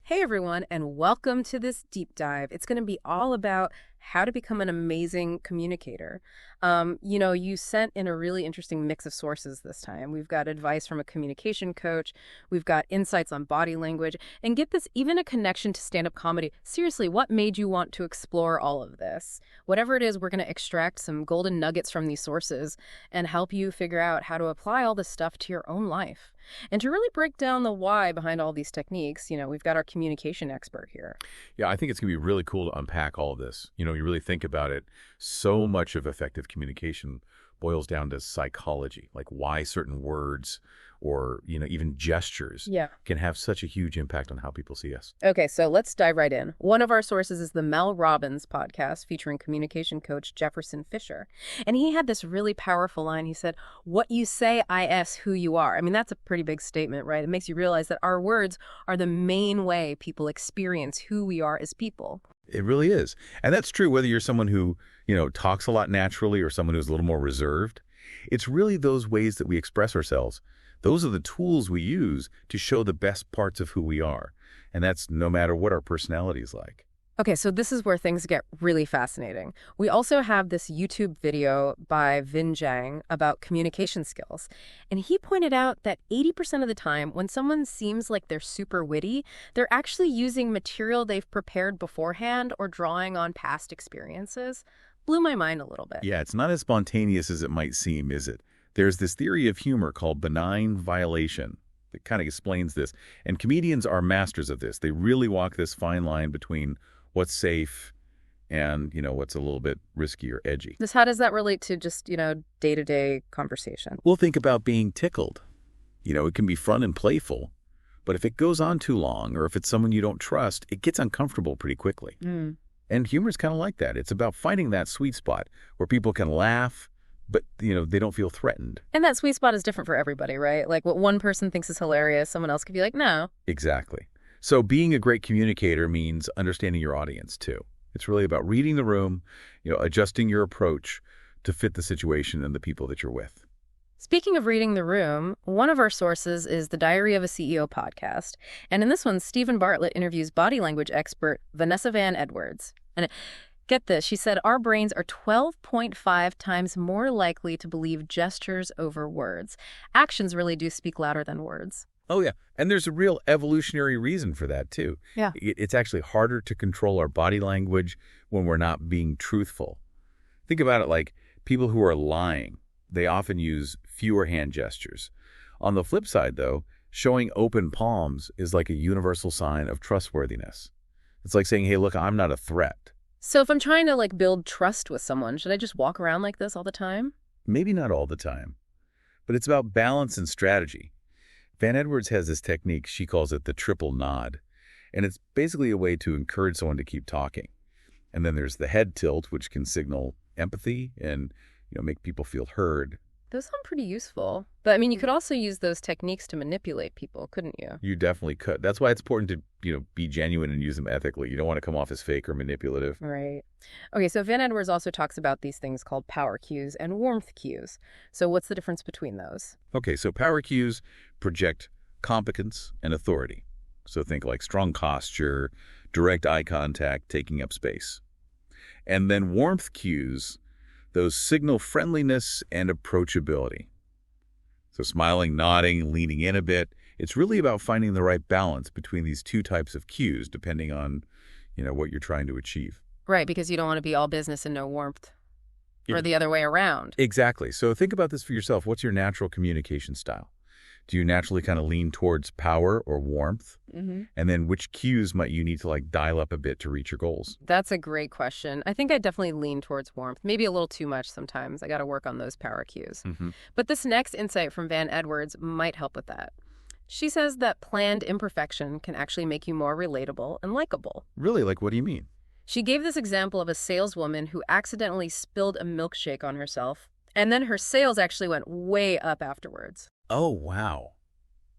Hey everyone, and welcome to this deep dive. It's going to be all about how to become an amazing communicator. You sent in a really interesting mix of sources this time. We've got advice from a communication coach, we've got insights on body language, and get this, even a connection to stand-up comedy. Seriously, what made you want to explore all of this? Whatever it is, we're going to extract some golden nuggets from these sources and help you figure out how to apply all this stuff to your own life. And to really break down the why behind all these techniques, we've got our communication expert here. Yeah, I think it's going to be really cool to unpack all of this. You really think about it, so much of effective communication boils down to psychology, like why certain words or, even gestures can have such a huge impact on how people see us. Okay, so let's dive right in. One of our sources is the Mel Robbins podcast featuring communication coach Jefferson Fisher. And he had this really powerful line. He said, "What you say, is who you are." I mean, that's a pretty big statement, right? It makes you realize that our words are the main way people experience who we are as people. It really is. And that's true whether you're someone who, talks a lot naturally or someone who's a little more reserved. It's really those ways that we express ourselves. Those are the tools we use to show the best parts of who we are. And that's no matter what our personality is like. Okay, so this is where things get really fascinating. We also have this YouTube video by Vin Jiang about communication skills. And he pointed out that 80% of the time, when someone seems like they're super witty, they're actually using material they've prepared beforehand or drawing on past experiences. Blew my mind a little bit. Yeah, it's not as spontaneous as it might seem, is it? There's this theory of humor called benign violation that kind of explains this. And comedians are masters of this. They really walk this fine line between what's safe and, what's a little bit risky or edgy. How does that relate to just, day-to-day conversation? Well, think about being tickled. It can be fun and playful, but if it goes on too long or if it's someone you don't trust, it gets uncomfortable pretty quickly. And humor is kind of like that. It's about finding that sweet spot where people can laugh, but, they don't feel threatened. And that sweet spot is different for everybody, right? Like what one person thinks is hilarious, someone else could be like, no. Exactly. So being a great communicator means understanding your audience, too. It's really about reading the room, adjusting your approach to fit the situation and the people that you're with. Speaking of reading the room, one of our sources is the Diary of a CEO podcast. And in this one, Stephen Bartlett interviews body language expert Vanessa Van Edwards. And get this, she said, our brains are 12.5 times more likely to believe gestures over words. Actions really do speak louder than words. Oh, yeah. And there's a real evolutionary reason for that, too. Yeah. It's actually harder to control our body language when we're not being truthful. Think about it like people who are lying. They often use fewer hand gestures. On the flip side, though, showing open palms is like a universal sign of trustworthiness. It's like saying, hey, look, I'm not a threat. So if I'm trying to build trust with someone, should I just walk around like this all the time? Maybe not all the time, but it's about balance and strategy. Van Edwards has this technique, she calls it the triple nod, and it's basically a way to encourage someone to keep talking. And then there's the head tilt, which can signal empathy and make people feel heard. Those sound pretty useful. But, you could also use those techniques to manipulate people, couldn't you? You definitely could. That's why it's important to, be genuine and use them ethically. You don't want to come off as fake or manipulative. Right. Okay, so Van Edwards also talks about these things called power cues and warmth cues. So what's the difference between those? Okay, so power cues project competence and authority. So think like strong posture, direct eye contact, taking up space. And then warmth cues, those signal friendliness and approachability. So smiling, nodding, leaning in a bit. It's really about finding the right balance between these two types of cues, depending on, what you're trying to achieve. Right, because you don't want to be all business and no warmth. Or the other way around. Exactly. So think about this for yourself. What's your natural communication style? Do you naturally kind of lean towards power or warmth? And then which cues might you need to dial up a bit to reach your goals? That's a great question. I think I definitely lean towards warmth, maybe a little too much sometimes. I got to work on those power cues. But this next insight from Van Edwards might help with that. She says that planned imperfection can actually make you more relatable and likable. Really? What do you mean? She gave this example of a saleswoman who accidentally spilled a milkshake on herself, and then her sales actually went way up afterwards. Oh, wow.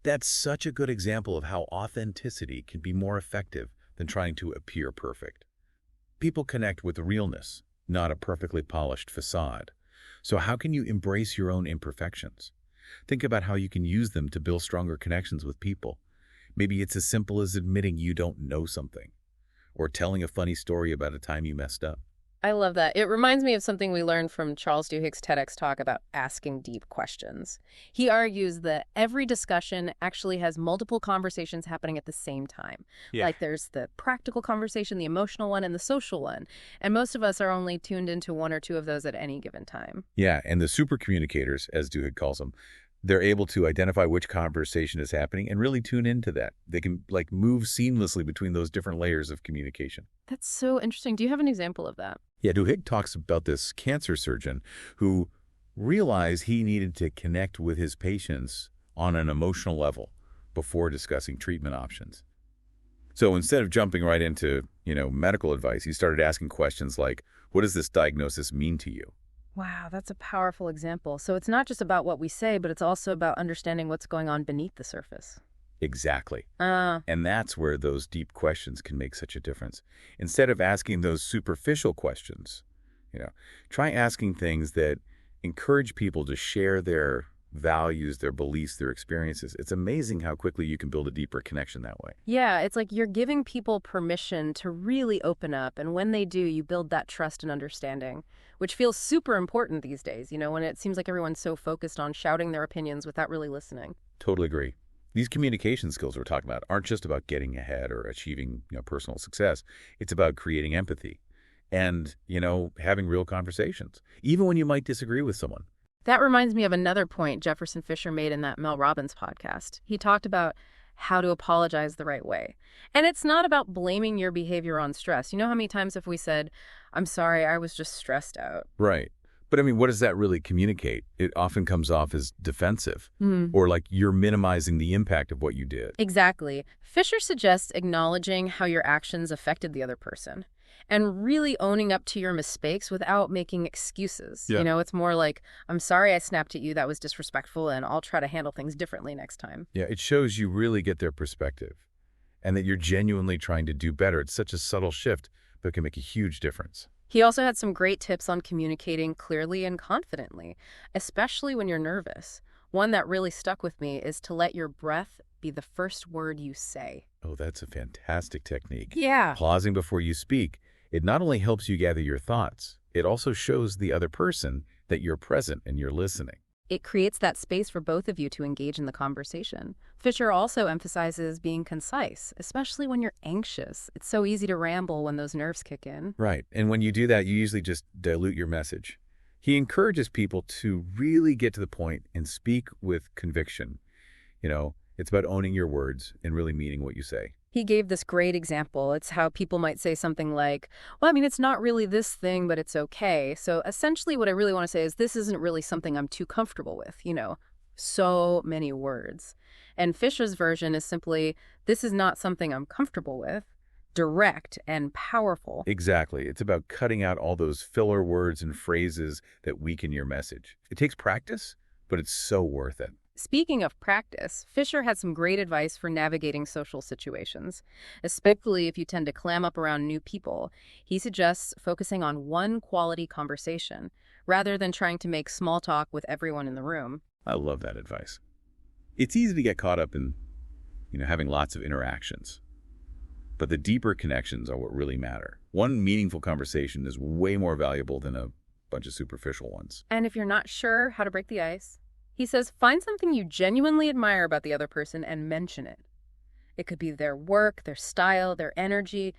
That's such a good example of how authenticity can be more effective than trying to appear perfect. People connect with realness, not a perfectly polished facade. So how can you embrace your own imperfections? Think about how you can use them to build stronger connections with people. Maybe it's as simple as admitting you don't know something or telling a funny story about a time you messed up. I love that. It reminds me of something we learned from Charles Duhigg's TEDx talk about asking deep questions. He argues that every discussion actually has multiple conversations happening at the same time. Yeah. Like there's the practical conversation, the emotional one, and the social one. And most of us are only tuned into one or two of those at any given time. Yeah, and the super communicators, as Duhigg calls them, they're able to identify which conversation is happening and really tune into that. They can move seamlessly between those different layers of communication. That's so interesting. Do you have an example of that? Yeah, Duhigg talks about this cancer surgeon who realized he needed to connect with his patients on an emotional level before discussing treatment options. So instead of jumping right into, medical advice, he started asking questions like, what does this diagnosis mean to you? Wow, that's a powerful example. So it's not just about what we say, but it's also about understanding what's going on beneath the surface. Exactly. Uh, And that's where those deep questions can make such a difference. Instead of asking those superficial questions, try asking things that encourage people to share their values, their beliefs, their experiences. It's amazing how quickly you can build a deeper connection that way. Yeah, it's like you're giving people permission to really open up. And when they do, you build that trust and understanding, which feels super important these days, when it seems like everyone's so focused on shouting their opinions without really listening. Totally agree. These communication skills we're talking about aren't just about getting ahead or achieving personal success. It's about creating empathy and, having real conversations, even when you might disagree with someone. That reminds me of another point Jefferson Fisher made in that Mel Robbins podcast. He talked about how to apologize the right way. And it's not about blaming your behavior on stress. You know how many times have we said, I'm sorry, I was just stressed out? Right. But I mean, what does that really communicate? It often comes off as defensive or like you're minimizing the impact of what you did. Exactly. Fisher suggests acknowledging how your actions affected the other person and really owning up to your mistakes without making excuses. Yeah. It's more like, I'm sorry I snapped at you, that was disrespectful, and I'll try to handle things differently next time. Yeah, it shows you really get their perspective and that you're genuinely trying to do better. It's such a subtle shift, but it can make a huge difference. He also had some great tips on communicating clearly and confidently, especially when you're nervous. One that really stuck with me is to let your breath be the first word you say. Oh, that's a fantastic technique. Yeah. Pausing before you speak, it not only helps you gather your thoughts, it also shows the other person that you're present and you're listening. It creates that space for both of you to engage in the conversation. Fisher also emphasizes being concise, especially when you're anxious. It's so easy to ramble when those nerves kick in. Right. And when you do that, you usually just dilute your message. He encourages people to really get to the point and speak with conviction. It's about owning your words and really meaning what you say. He gave this great example. It's how people might say something like, well, it's not really this thing, but it's okay. So essentially what I really want to say is this isn't really something I'm too comfortable with, so many words. And Fisher's version is simply, this is not something I'm comfortable with, direct and powerful. Exactly. It's about cutting out all those filler words and phrases that weaken your message. It takes practice, but it's so worth it. Speaking of practice, Fisher had some great advice for navigating social situations, especially if you tend to clam up around new people. He suggests focusing on one quality conversation rather than trying to make small talk with everyone in the room. I love that advice. It's easy to get caught up in, having lots of interactions. But the deeper connections are what really matter. One meaningful conversation is way more valuable than a bunch of superficial ones. And if you're not sure how to break the ice, he says, find something you genuinely admire about the other person and mention it. It could be their work, their style, their energy,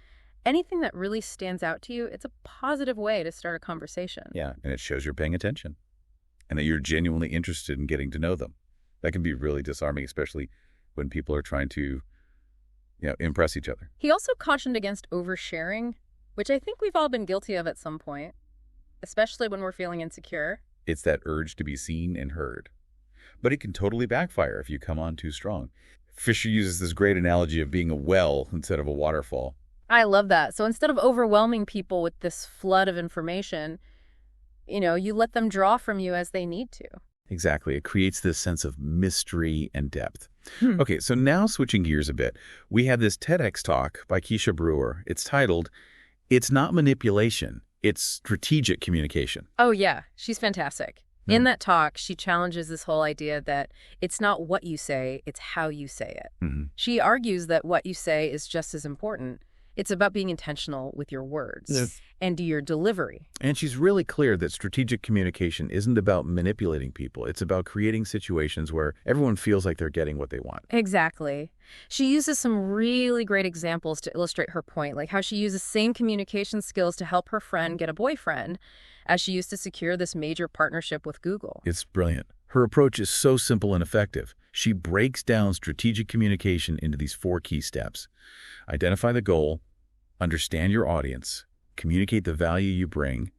anything that really stands out to you. It's a positive way to start a conversation. Yeah, and it shows you're paying attention and that you're genuinely interested in getting to know them. That can be really disarming, especially when people are trying to, impress each other. He also cautioned against oversharing, which I think we've all been guilty of at some point, especially when we're feeling insecure. It's that urge to be seen and heard. But it can totally backfire if you come on too strong. Fisher uses this great analogy of being a well instead of a waterfall. I love that. So instead of overwhelming people with this flood of information, you let them draw from you as they need to. Exactly. It creates this sense of mystery and depth. Okay, so now switching gears a bit, we have this TEDx talk by Keisha Brewer. It's titled, It's Not Manipulation, It's Strategic Communication. Oh, yeah. She's fantastic. In that talk, she challenges this whole idea that it's not what you say, it's how you say it. Mm-hmm. She argues that what you say is just as important. It's about being intentional with your words and your delivery. And she's really clear that strategic communication isn't about manipulating people. It's about creating situations where everyone feels like they're getting what they want. Exactly. She uses some really great examples to illustrate her point, like how she uses same communication skills to help her friend get a boyfriend as she used to secure this major partnership with Google. It's brilliant. Her approach is so simple and effective. She breaks down strategic communication into these 4 key steps. Identify the goal, understand your audience, communicate the value you bring,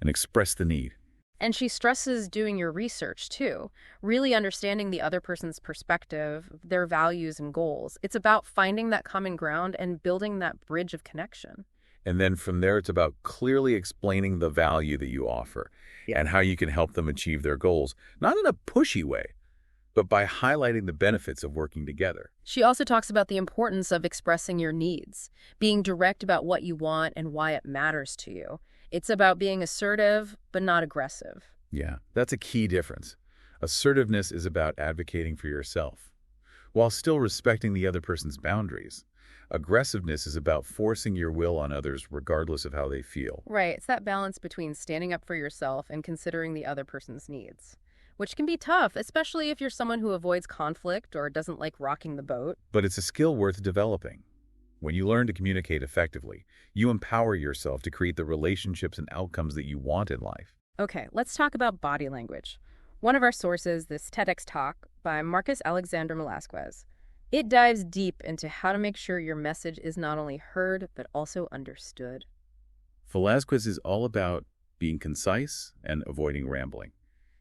and express the need. And she stresses doing your research, too, really understanding the other person's perspective, their values and goals. It's about finding that common ground and building that bridge of connection. And then from there, it's about clearly explaining the value that you offer and how you can help them achieve their goals, not in a pushy way, but by highlighting the benefits of working together. She also talks about the importance of expressing your needs, being direct about what you want and why it matters to you. It's about being assertive, but not aggressive. Yeah, that's a key difference. Assertiveness is about advocating for yourself, while still respecting the other person's boundaries. Aggressiveness is about forcing your will on others regardless of how they feel. Right, it's that balance between standing up for yourself and considering the other person's needs, which can be tough, especially if you're someone who avoids conflict or doesn't like rocking the boat. But it's a skill worth developing. When you learn to communicate effectively, you empower yourself to create the relationships and outcomes that you want in life. Okay, let's talk about body language. One of our sources, this TEDx talk by Marcus Alexander Velasquez. It dives deep into how to make sure your message is not only heard, but also understood. Velasquez is all about being concise and avoiding rambling.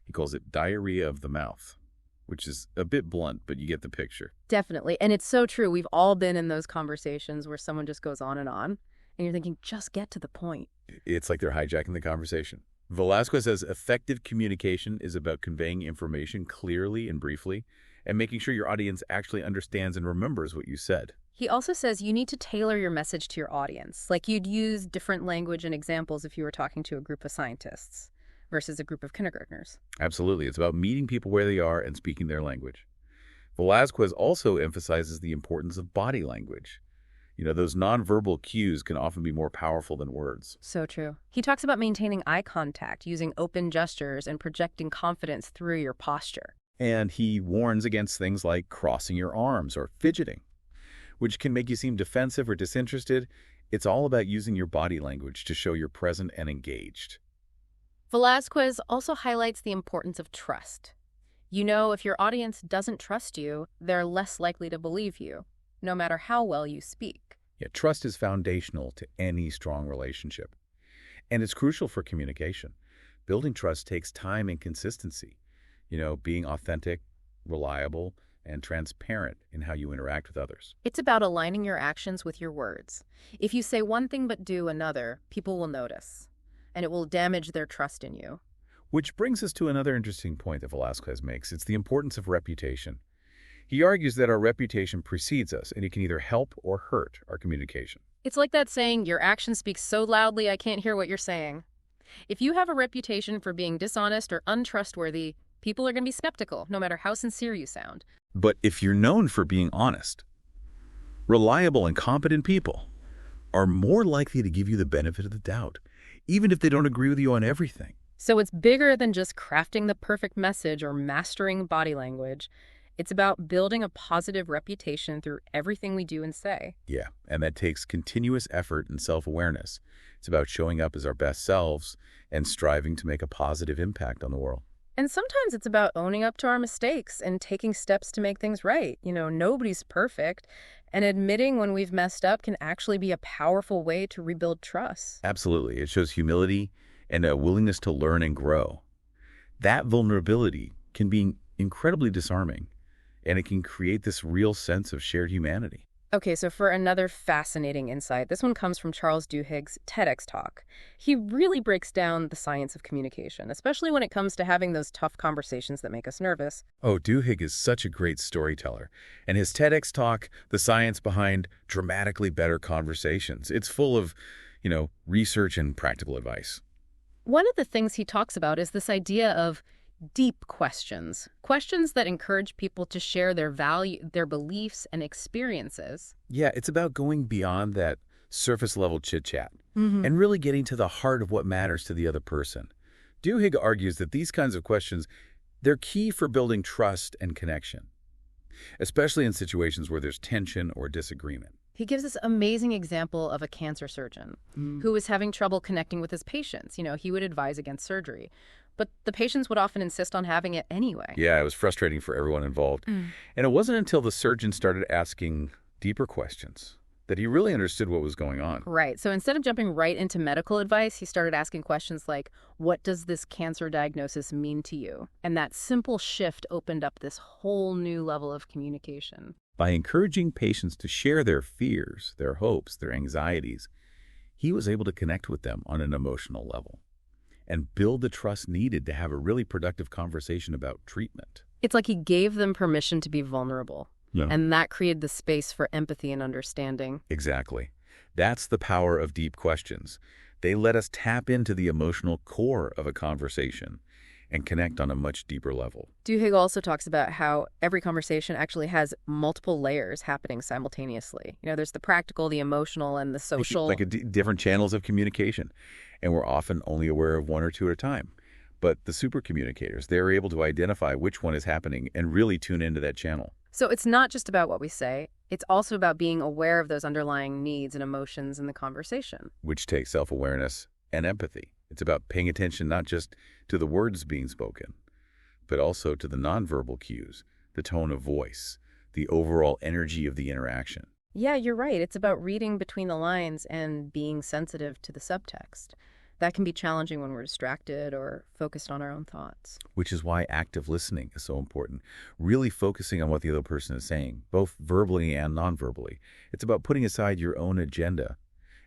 He calls it diarrhea of the mouth, which is a bit blunt, but you get the picture. Definitely. And it's so true. We've all been in those conversations where someone just goes on, and you're thinking, just get to the point. It's like they're hijacking the conversation. Velasquez says effective communication is about conveying information clearly and briefly, and making sure your audience actually understands and remembers what you said. He also says you need to tailor your message to your audience. Like you'd use different language and examples if you were talking to a group of scientists versus a group of kindergartners. Absolutely. It's about meeting people where they are and speaking their language. Velasquez also emphasizes the importance of body language. Those nonverbal cues can often be more powerful than words. So true. He talks about maintaining eye contact, using open gestures, and projecting confidence through your posture. And he warns against things like crossing your arms or fidgeting, which can make you seem defensive or disinterested. It's all about using your body language to show you're present and engaged. Velasquez also highlights the importance of trust. If your audience doesn't trust you, they're less likely to believe you, no matter how well you speak. Yeah, trust is foundational to any strong relationship. And it's crucial for communication. Building trust takes time and consistency. Being authentic, reliable, and transparent in how you interact with others. It's about aligning your actions with your words. If you say one thing but do another, people will notice, and it will damage their trust in you. Which brings us to another interesting point that Velasquez makes. It's the importance of reputation. He argues that our reputation precedes us, and it can either help or hurt our communication. It's like that saying, your actions speak so loudly I can't hear what you're saying. If you have a reputation for being dishonest or untrustworthy, people are going to be skeptical, no matter how sincere you sound. But if you're known for being honest, reliable and competent people are more likely to give you the benefit of the doubt, even if they don't agree with you on everything. So it's bigger than just crafting the perfect message or mastering body language. It's about building a positive reputation through everything we do and say. Yeah, and that takes continuous effort and self-awareness. It's about showing up as our best selves and striving to make a positive impact on the world. And sometimes it's about owning up to our mistakes and taking steps to make things right. Nobody's perfect. And admitting when we've messed up can actually be a powerful way to rebuild trust. Absolutely. It shows humility and a willingness to learn and grow. That vulnerability can be incredibly disarming, and it can create this real sense of shared humanity. Okay, so for another fascinating insight, this one comes from Charles Duhigg's TEDx talk. He really breaks down the science of communication, especially when it comes to having those tough conversations that make us nervous. Oh, Duhigg is such a great storyteller. And his TEDx talk, The Science Behind Dramatically Better Conversations, it's full of, research and practical advice. One of the things he talks about is this idea of Deep questions. Questions that encourage people to share their value, their beliefs and experiences. Yeah, it's about going beyond that surface-level chit-chat Hmm. and really getting to the heart of what matters to the other person. Duhigg argues that these kinds of questions, they're key for building trust and connection, especially in situations where there's tension or disagreement. He gives this amazing example of a cancer surgeon who was having trouble connecting with his patients. He would advise against surgery, but the patients would often insist on having it anyway. Yeah, it was frustrating for everyone involved. Mm. And it wasn't until the surgeon started asking deeper questions that he really understood what was going on. Right. So instead of jumping right into medical advice, he started asking questions like, what does this cancer diagnosis mean to you? And that simple shift opened up this whole new level of communication. By encouraging patients to share their fears, their hopes, their anxieties, he was able to connect with them on an emotional level and build the trust needed to have a really productive conversation about treatment. It's like he gave them permission to be vulnerable. Yeah. And that created the space for empathy and understanding. Exactly. That's the power of deep questions. They let us tap into the emotional core of a conversation and connect on a much deeper level. Duhigg also talks about how every conversation actually has multiple layers happening simultaneously. There's the practical, the emotional, and the social. Like different channels of communication. And we're often only aware of one or two at a time. But the super communicators, they're able to identify which one is happening and really tune into that channel. So it's not just about what we say. It's also about being aware of those underlying needs and emotions in the conversation. Which takes self-awareness and empathy. It's about paying attention not just to the words being spoken, but also to the nonverbal cues, the tone of voice, the overall energy of the interaction. Yeah, you're right. It's about reading between the lines and being sensitive to the subtext. That can be challenging when we're distracted or focused on our own thoughts. Which is why active listening is so important. Really focusing on what the other person is saying, both verbally and non-verbally. It's about putting aside your own agenda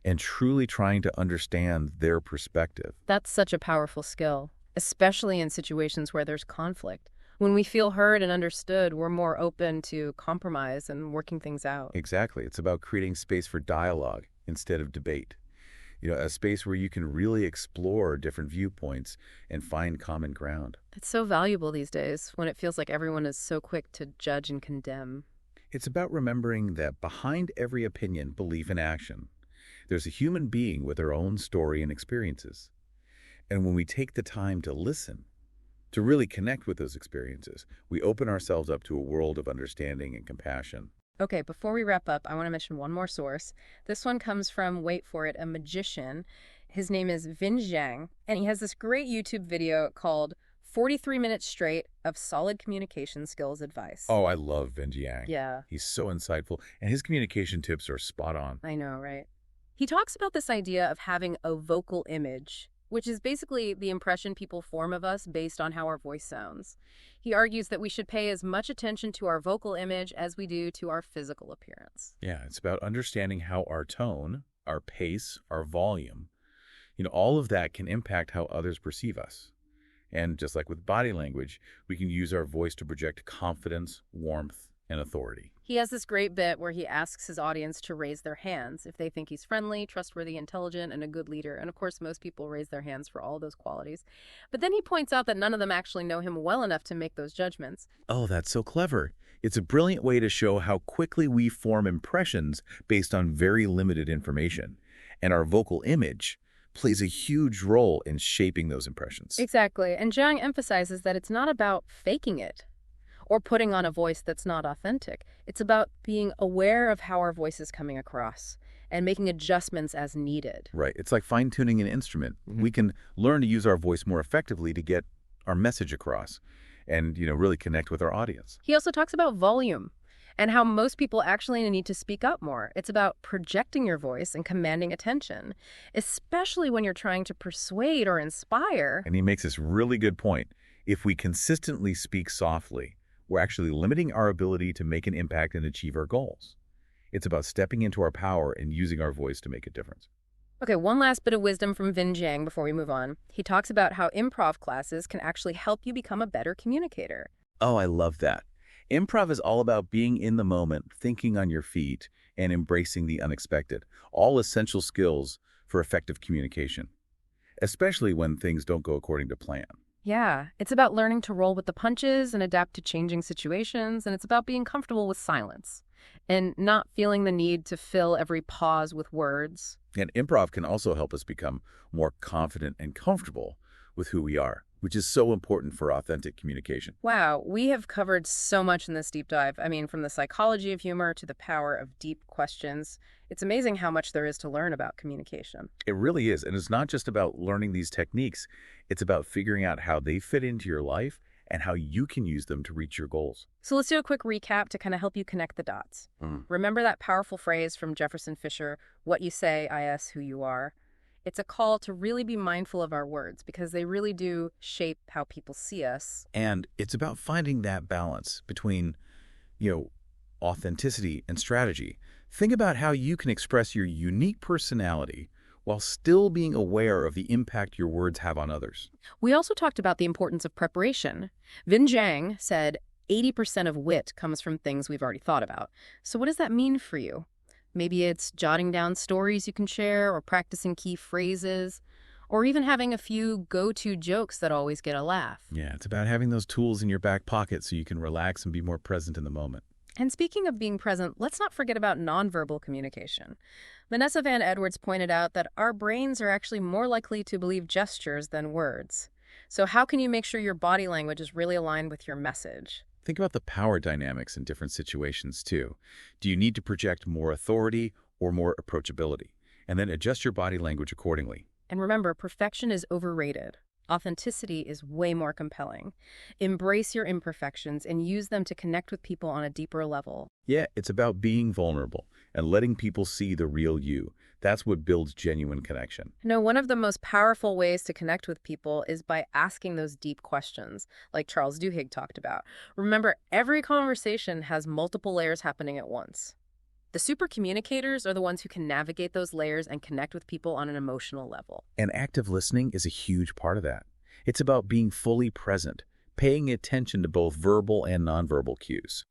and truly trying to understand their perspective. That's such a powerful skill, especially in situations where there's conflict. When we feel heard and understood, we're more open to compromise and working things out. Exactly. It's about creating space for dialogue instead of debate. A space where you can really explore different viewpoints and find common ground. It's so valuable these days when it feels like everyone is so quick to judge and condemn. It's about remembering that behind every opinion, belief, and action, there's a human being with their own story and experiences. And when we take the time to listen, to really connect with those experiences, we open ourselves up to a world of understanding and compassion. Okay, before we wrap up, I want to mention one more source. This one comes from, wait for it, a magician. His name is Vin Jiang, and he has this great YouTube video called 43 Minutes Straight of Solid Communication Skills Advice. Oh, I love Vin Jiang. Yeah. He's so insightful, and his communication tips are spot on. I know, right? He talks about this idea of having a vocal image, which is basically the impression people form of us based on how our voice sounds. He argues that we should pay as much attention to our vocal image as we do to our physical appearance. Yeah, it's about understanding how our tone, our pace, our volume, all of that can impact how others perceive us. And just like with body language, we can use our voice to project confidence, warmth, and authority. He has this great bit where he asks his audience to raise their hands if they think he's friendly, trustworthy, intelligent, and a good leader. And of course, most people raise their hands for all those qualities. But then he points out that none of them actually know him well enough to make those judgments. Oh, that's so clever. It's a brilliant way to show how quickly we form impressions based on very limited information. And our vocal image plays a huge role in shaping those impressions. Exactly. And Jiang emphasizes that it's not about faking it or putting on a voice that's not authentic. It's about being aware of how our voice is coming across and making adjustments as needed. Right. It's like fine-tuning an instrument. We can learn to use our voice more effectively to get our message across and, really connect with our audience. He also talks about volume and how most people actually need to speak up more. It's about projecting your voice and commanding attention, especially when you're trying to persuade or inspire. And he makes this really good point. If we consistently speak softly, we're actually limiting our ability to make an impact and achieve our goals. It's about stepping into our power and using our voice to make a difference. Okay, one last bit of wisdom from Vin Jiang before we move on. He talks about how improv classes can actually help you become a better communicator. Oh, I love that. Improv is all about being in the moment, thinking on your feet, and embracing the unexpected. All essential skills for effective communication, especially when things don't go according to plan. Yeah, it's about learning to roll with the punches and adapt to changing situations, and it's about being comfortable with silence and not feeling the need to fill every pause with words. And improv can also help us become more confident and comfortable with who we are, which is so important for authentic communication. Wow, we have covered so much in this deep dive. I mean, from the psychology of humor to the power of deep questions. It's amazing how much there is to learn about communication. It really is. And it's not just about learning these techniques, it's about figuring out how they fit into your life and how you can use them to reach your goals. So let's do a quick recap to kind of help you connect the dots. Remember that powerful phrase from Jefferson Fisher, what you say, is who you are? It's a call to really be mindful of our words because they really do shape how people see us. And it's about finding that balance between, you know, authenticity and strategy. Think about how you can express your unique personality while still being aware of the impact your words have on others. We also talked about the importance of preparation. Vin Jiang said 80% of wit comes from things we've already thought about. So what does that mean for you? Maybe it's jotting down stories you can share or practicing key phrases or even having a few go-to jokes that always get a laugh. Yeah, it's about having those tools in your back pocket so you can relax and be more present in the moment. And speaking of being present, let's not forget about nonverbal communication. Vanessa Van Edwards pointed out that our brains are actually more likely to believe gestures than words. So how can you make sure your body language is really aligned with your message? Think about the power dynamics in different situations, too. Do you need to project more authority or more approachability? And then adjust your body language accordingly. And remember, perfection is overrated. Authenticity is way more compelling. Embrace your imperfections and use them to connect with people on a deeper level. Yeah, it's about being vulnerable and letting people see the real you. That's what builds genuine connection. One of the most powerful ways to connect with people is by asking those deep questions, like Charles Duhigg talked about. Remember, every conversation has multiple layers happening at once. The super communicators are the ones who can navigate those layers and connect with people on an emotional level. And active listening is a huge part of that. It's about being fully present, paying attention to both verbal and nonverbal cues,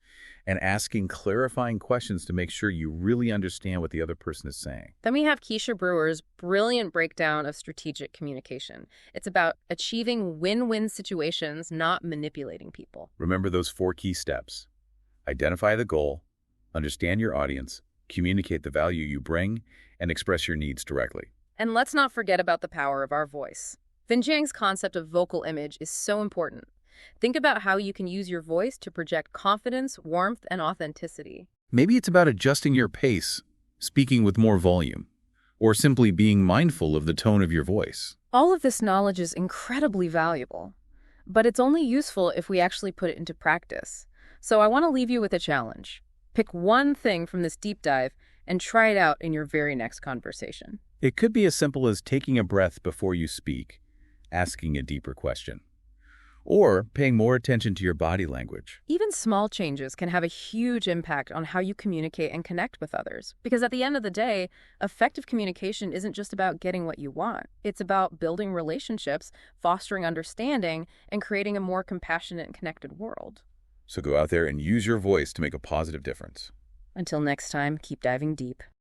and asking clarifying questions to make sure you really understand what the other person is saying. Then we have Keisha Brewer's brilliant breakdown of strategic communication. It's about achieving win-win situations, not manipulating people. Remember those 4 key steps. Identify the goal, understand your audience, communicate the value you bring, and express your needs directly. And let's not forget about the power of our voice. Vin Jiang's concept of vocal image is so important. Think about how you can use your voice to project confidence, warmth, and authenticity. Maybe it's about adjusting your pace, speaking with more volume, or simply being mindful of the tone of your voice. All of this knowledge is incredibly valuable, but it's only useful if we actually put it into practice. So I want to leave you with a challenge. Pick one thing from this deep dive and try it out in your very next conversation. It could be as simple as taking a breath before you speak, asking a deeper question, or paying more attention to your body language. Even small changes can have a huge impact on how you communicate and connect with others. Because at the end of the day, effective communication isn't just about getting what you want. It's about building relationships, fostering understanding, and creating a more compassionate and connected world. So go out there and use your voice to make a positive difference. Until next time, keep diving deep.